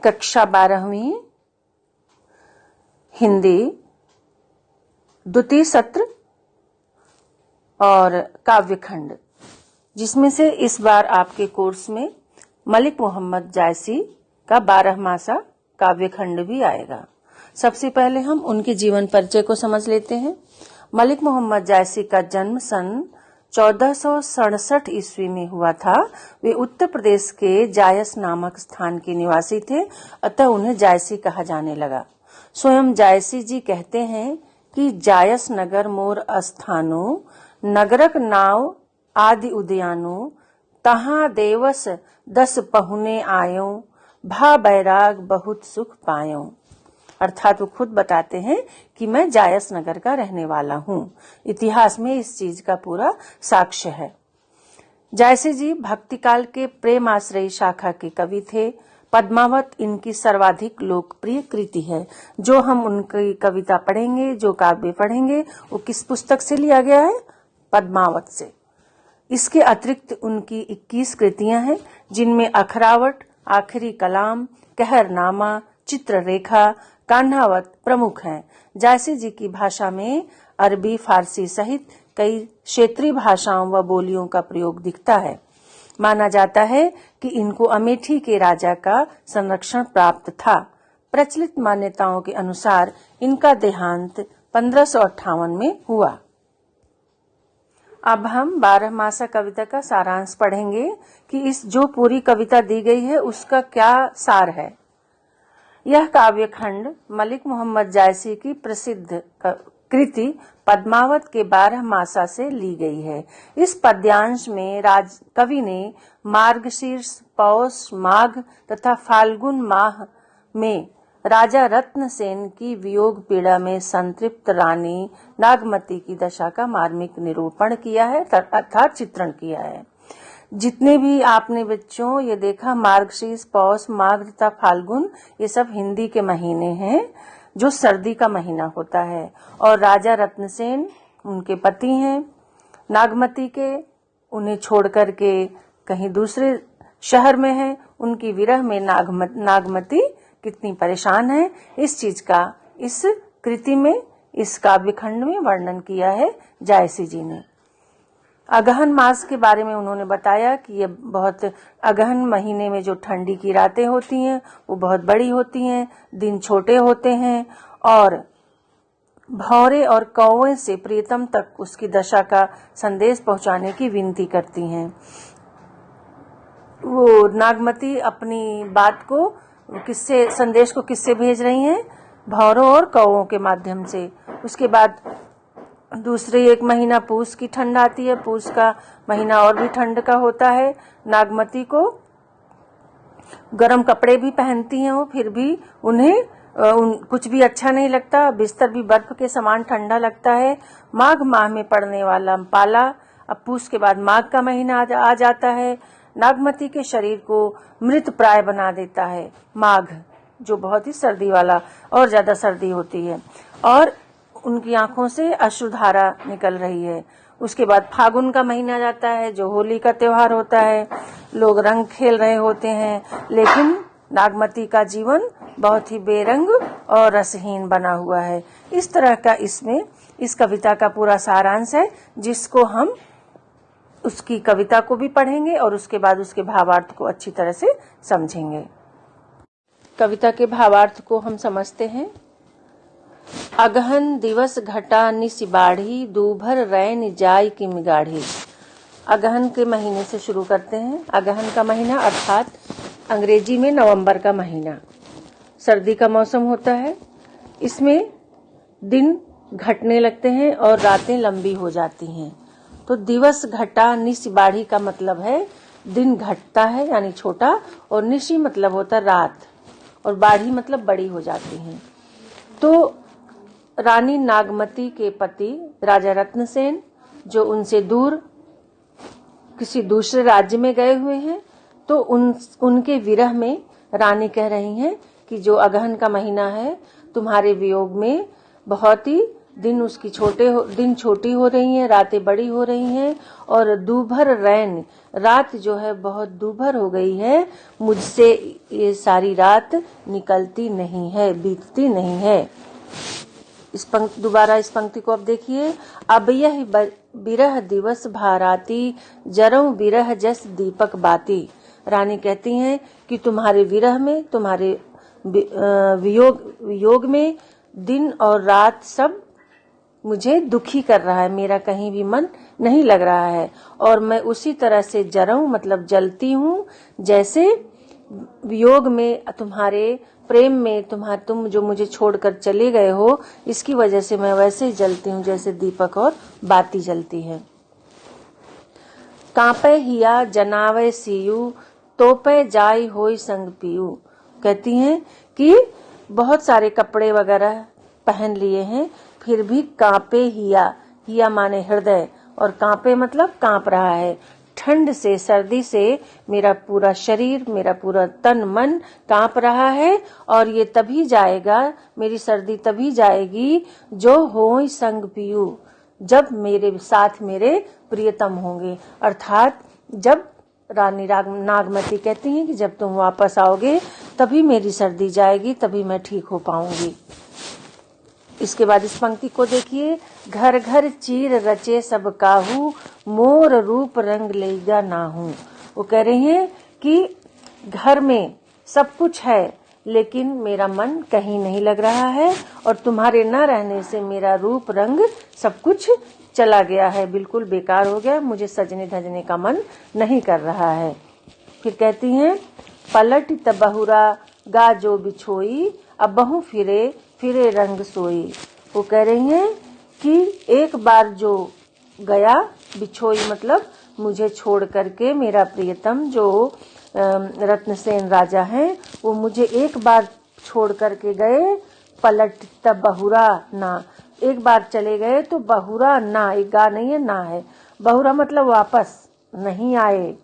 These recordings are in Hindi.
कक्षा 12वीं हिंदी द्वितीय सत्र और काव्यखंड, जिसमें से इस बार आपके कोर्स में मलिक मोहम्मद जायसी का 12मासा काव्यखंड भी आएगा। सबसे पहले हम उनके जीवन परिचय को समझ लेते हैं। मलिक मोहम्मद जायसी का जन्म सन 1467 ईस्वी में हुआ था। वे उत्तर प्रदेश के जायस नामक स्थान के निवासी थे, अतः उन्हें जायसी कहा जाने लगा। स्वयं जायसी जी कहते हैं कि जायस नगर मोर अस्थानो, नगरक नाव आदि उद्यानो, तहाँ देवस 10 पहुने आयो, भा बैराग बहुत सुख पायो। अर्थात वो खुद बताते हैं कि मैं जायस नगर का रहने वाला हूँ। इतिहास में इस चीज का पूरा साक्ष्य है। जायसी जी भक्ति काल के प्रेम आश्रयी शाखा के कवि थे। पद्मावत इनकी सर्वाधिक लोकप्रिय कृति है। जो हम उनकी कविता पढ़ेंगे, जो काव्य पढ़ेंगे, वो किस पुस्तक से लिया गया है? पद्मावत से। इसके अतिरिक्त उनकी 21 कृतियां हैं, जिनमें अखरावट, आखिरी कलाम, कहरनामा, चित्ररेखा, कान्हावत प्रमुख हैं। जायसी जी की भाषा में अरबी, फारसी सहित कई क्षेत्रीय भाषाओं व बोलियों का प्रयोग दिखता है। माना जाता है कि इनको अमेठी के राजा का संरक्षण प्राप्त था। प्रचलित मान्यताओं के अनुसार इनका देहांत 1558 में हुआ। अब हम 12मासा कविता का सारांश पढ़ेंगे कि इस जो पूरी कविता दी गई है उसका क्या सार है। यह काव्यखंड मलिक मोहम्मद जायसी की प्रसिद्ध कृति पद्मावत के 12मासा से ली गई है। इस पद्यांश में कवि ने मार्गशीर्ष, पौष, माघ तथा फाल्गुन माह में राजा रत्नसेन की वियोग पीड़ा में संतृप्त रानी नागमती की दशा का मार्मिक निरूपण किया है, अर्थात चित्रण किया है। जितने भी आपने बच्चों ये देखा, मार्गशीर्ष, पौष, माघ तथा फाल्गुन, ये सब हिंदी के महीने हैं जो सर्दी का महीना होता है। और राजा रत्नसेन उनके पति हैं नागमती के, उन्हें छोड़ करके कहीं दूसरे शहर में हैं। उनकी विरह में नागमती कितनी परेशान है, इस चीज का इस कृति में, इस काव्यखंड में वर्णन किया है जायसी जी ने। अगहन मास के बारे में उन्होंने बताया कि ये बहुत अगहन महीने में जो ठंडी की रातें होती हैं वो बहुत बड़ी होती हैं, दिन छोटे होते हैं और भौरे और कौवे से प्रियतम तक उसकी दशा का संदेश पहुंचाने की विनती करती हैं। वो नागमती अपनी बात को संदेश को किससे भेज रही हैं? भौरों और कौवों के माध्यम से। उसके बाद दूसरे एक महीना पूस की ठंड आती है। पूस का महीना और भी ठंड का होता है। नागमती को गर्म कपड़े भी पहनती हैं वो, फिर भी उन्हें कुछ भी अच्छा नहीं लगता। बिस्तर भी बर्फ के समान ठंडा लगता है। माघ माह में पड़ने वाला पाला, अब पूस के बाद माघ का महीना आ जाता है, नागमती के शरीर को मृत प्राय बना देता है। माघ जो बहुत ही सर्दी वाला और ज्यादा सर्दी होती है और उनकी आंखों से अश्रुधारा निकल रही है। उसके बाद फागुन का महीना जाता है जो होली का त्योहार होता है। लोग रंग खेल रहे होते हैं, लेकिन नागमती का जीवन बहुत ही बेरंग और रसहीन बना हुआ है। इस तरह का इसमें इस कविता का पूरा सारांश है, जिसको हम उसकी कविता को भी पढ़ेंगे और उसके बाद उसके भावार्थ को अच्छी तरह से समझेंगे। कविता के भावार्थ को हम समझते हैं। अगहन दिवस घटा निसि बाढ़ी, दूभर रैन जाय की मिगाढ़ी। अगहन के महीने से शुरू करते हैं। अगहन का महीना अर्थात अंग्रेजी में नवंबर का महीना, सर्दी का मौसम होता है। इसमें दिन घटने लगते हैं और रातें लंबी हो जाती हैं। तो दिवस घटा निसि बाढ़ी का मतलब है दिन घटता है यानी छोटा, और निशि मतलब होता है रात, और बाढ़ी मतलब बड़ी हो जाती है। तो रानी नागमती के पति राजा रत्नसेन जो उनसे दूर किसी दूसरे राज्य में गए हुए हैं, तो उनके विरह में रानी कह रही हैं कि जो अगहन का महीना है तुम्हारे वियोग में बहुत ही दिन छोटी हो रही हैं, रातें बड़ी हो रही हैं, और दूभर रैन, रात जो है बहुत दूभर हो गई है, मुझसे ये सारी रात निकलती नहीं है, बीतती नहीं है। दोबारा इस पंक्ति को अब देखिए। अब यह बिरह दिवस भाराती, जरऊं बिरह जस दीपक बाती। रानी कहती हैं कि तुम्हारे विरह में, तुम्हारे वियोग में दिन और रात सब मुझे दुखी कर रहा है, मेरा कहीं भी मन नहीं लग रहा है, और मैं उसी तरह से जरऊं मतलब जलती हूँ, जैसे वियोग में, तुम्हारे प्रेम में, तुम जो मुझे छोड़कर चले गए हो, इसकी वजह से मैं वैसे ही जलती हूँ जैसे दीपक और बाती जलती है। कांपे हिया जनावे सीयू, तोपे जाई होई संग पीयू। कहती हैं कि बहुत सारे कपड़े वगैरह पहन लिए हैं, फिर भी कांपे हिया, हिया माने हृदय, और कांपे मतलब कांप रहा है, ठंड से, सर्दी से मेरा पूरा शरीर, मेरा पूरा तन मन कांप रहा है, और ये तभी जाएगा, मेरी सर्दी तभी जाएगी जो होई संग पीयू, जब मेरे साथ मेरे प्रियतम होंगे। अर्थात जब रानी नागमती कहती हैं कि जब तुम वापस आओगे तभी मेरी सर्दी जाएगी, तभी मैं ठीक हो पाऊंगी। इसके बाद इस पंक्ति को देखिए। घर घर चीर रचे सब काहू, मोर रूप रंग लेगा नाहू। वो कह रही हैं कि घर में सब कुछ है, लेकिन मेरा मन कहीं नहीं लग रहा है, और तुम्हारे न रहने से मेरा रूप रंग सब कुछ चला गया है, बिल्कुल बेकार हो गया, मुझे सजने धजने का मन नहीं कर रहा है। फिर कहती हैं, पलट तबहुरा गा जो बिछोई, अब बहु फिरे फिरे रंग सोई। वो कह रही हैं कि एक बार जो गया, बिछोई मतलब मुझे छोड़ करके, मेरा प्रियतम जो रत्नसेन राजा हैं, वो मुझे एक बार छोड़ करके गए, पलट तब बहुरा ना, एक बार चले गए तो बहुरा ना, एक गा नहीं है, ना है, बहुरा मतलब वापस नहीं आए,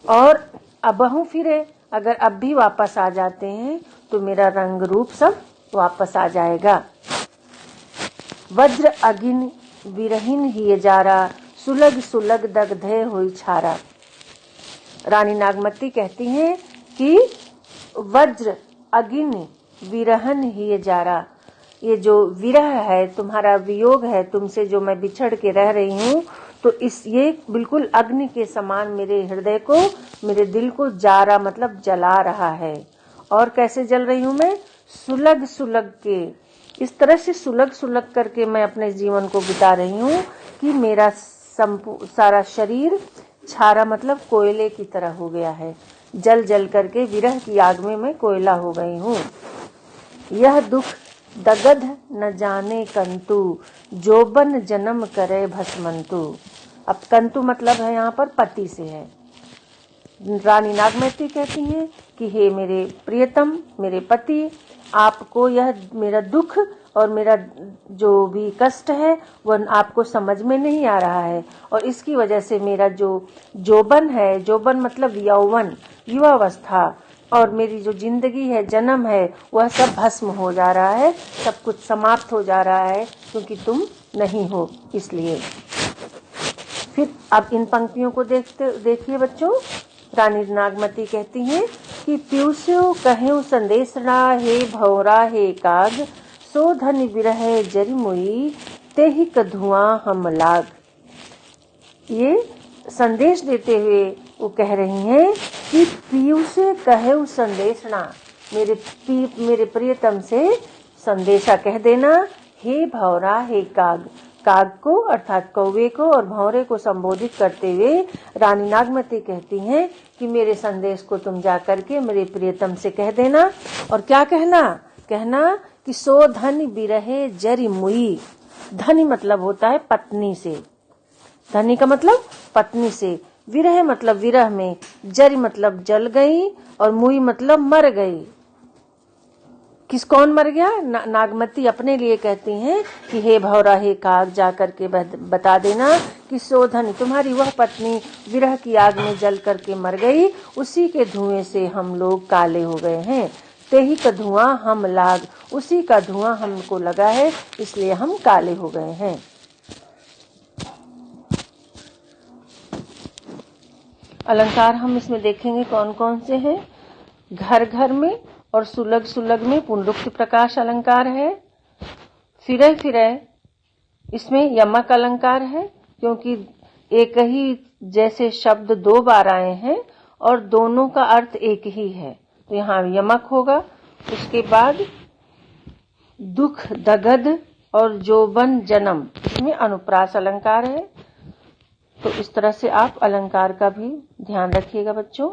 और अबहु फिरे, अगर अब भी वापस आ जाते हैं तो मेरा रंग रूप सब वापस आ जाएगा। वज्र अगिन विरहीन ही जारा, सुलग सुलग दग्धे हुई छारा। रानी नागमती कहती हैं कि वज्र अगिन विरहन ही जारा, ये जो विरह है, तुम्हारा वियोग है, तुमसे जो मैं बिछड़ के रह रही हूँ, तो ये बिल्कुल अग्नि के समान मेरे हृदय को, मेरे दिल को जारा मतलब जला रहा है। और कैसे जल रही हूँ मैं? सुलग सुलग के, इस तरह से सुलग सुलग करके मैं अपने जीवन को बिता रही हूँ कि मेरा सारा शरीर छारा मतलब कोयले की तरह हो गया है, जल जल करके विरह की आग में मैं कोयला हो गई हूँ। यह दुख दगध न जाने कंतु, जोबन जन्म करे भस्मंतु। अब कंतु मतलब है यहाँ पर पति से है। रानी नागमती कहती हैं कि हे मेरे प्रियतम, मेरे पति, आपको यह मेरा दुख और मेरा जो भी कष्ट है वह आपको समझ में नहीं आ रहा है, और इसकी वजह से मेरा जो जोबन है, जोबन मतलब यौवन, युवावस्था, और मेरी जो जिंदगी है, जन्म है, वह सब भस्म हो जा रहा है, सब कुछ समाप्त हो जा रहा है, क्योंकि तुम नहीं हो इसलिए। फिर अब इन पंक्तियों को देखिए बच्चों। रानी नागमती कहती हैं कि पीयूषो कहेउ संदेशना, हे भौरा हे काग, सो धन बिरह जरि मुई, तेहि क धुआं हम लाग। ये संदेश देते हुए वो कह रही हैं कि पीयूषे कहेउ संदेशना, मेरे प्रियतम से संदेशा कह देना, हे भौरा हे काग। काग को अर्थात कौवे को और भौरे को संबोधित करते हुए रानी नागमती कहती हैं कि मेरे संदेश को तुम जा करके मेरे प्रियतम से कह देना। और क्या कहना? कहना कि सो धन बिरहे जरि मुई। धनी मतलब होता है पत्नी से, धनी का मतलब पत्नी से, विरह मतलब विरह में, जरि मतलब जल गई, और मुई मतलब मर गई। कौन मर गया? नागमती अपने लिए कहती हैं कि हे भौरा हे काग, जा करके बता देना कि सोधन, तुम्हारी वह पत्नी विरह की आग में जल करके मर गई, उसी के धुएं से हम लोग काले हो गए हैं। ते ही का धुआं हम लाग, उसी का धुआं हमको लगा है, इसलिए हम काले हो गए हैं। अलंकार हम इसमें देखेंगे कौन कौन से हैं। घर घर में और सुलग सुलग में पुनरुक्ति प्रकाश अलंकार है। फिरे फिरे इसमें यमक अलंकार है, क्योंकि एक ही जैसे शब्द 2 बार आए हैं और दोनों का अर्थ एक ही है, तो यहाँ यमक होगा। उसके बाद दुख दगध और जोबन जन्म, इसमें अनुप्रास अलंकार है। तो इस तरह से आप अलंकार का भी ध्यान रखिएगा बच्चों।